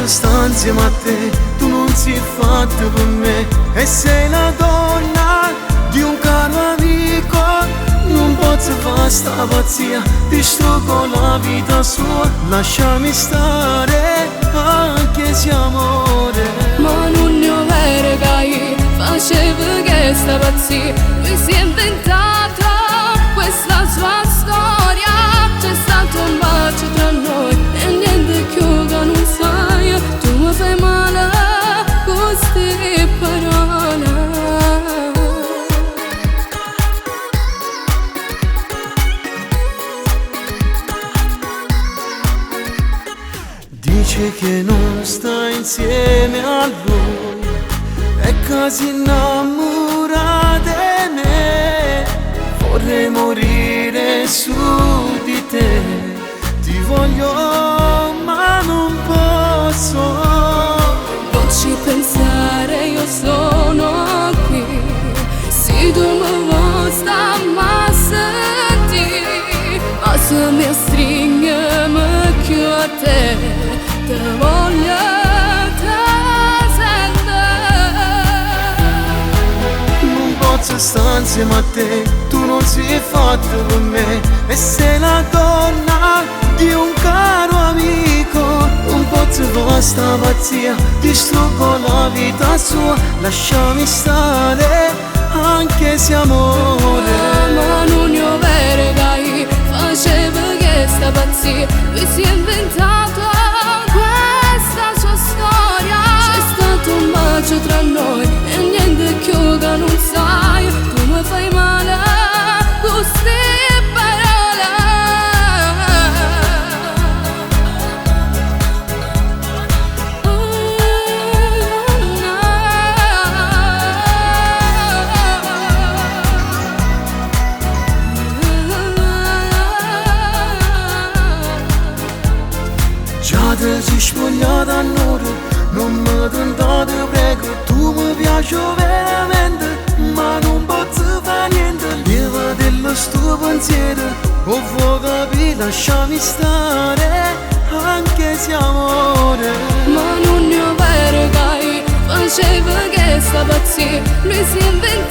posso stare insieme a te, tu non sei fatta per me. E sei la donna di un caro amico, non posso fare sta pazzia, distruggo la vita sua. Lasciami stare, anche se amore. Ma non ne ho vero che faceva questa pazzia. Lui si è inventato questa sua storia. C'è stato un bacio tra noi e niente più che non sai. Tu mi fai male con queste parole. Dice che non sta insieme a lui, è quasi innamorata di me. Vorrei morire su di te, ti voglio ma non posso. Non ci pensare, io sono qui. Se tu mi vuoi sta ma senti, ma se mi stringe mi chiude, te voglio, te sento. Non posso stare insieme a te, tu non sei fatta per me. E sei la donna di un caro amico, non posso fare sta pazzia, distruggo la vita sua. Lasciami stare, anche se amore. Ma non ne ho vero che faceva questa pazzia. Lui si è inventato questa sua storia. C'è stato un bacio tra noi e niente più che non sai. Tu mi fai male con queste parole. Già ti sei spogliata a nord, non mi tentate prego. Tu mi piaci veramente, ma non posso fare niente. Leva dello sto pensiero, o vuoi capire, lasciami stare, anche se amore. Ma non ne ho vero che faceva questa pazzia. Lui si è inventato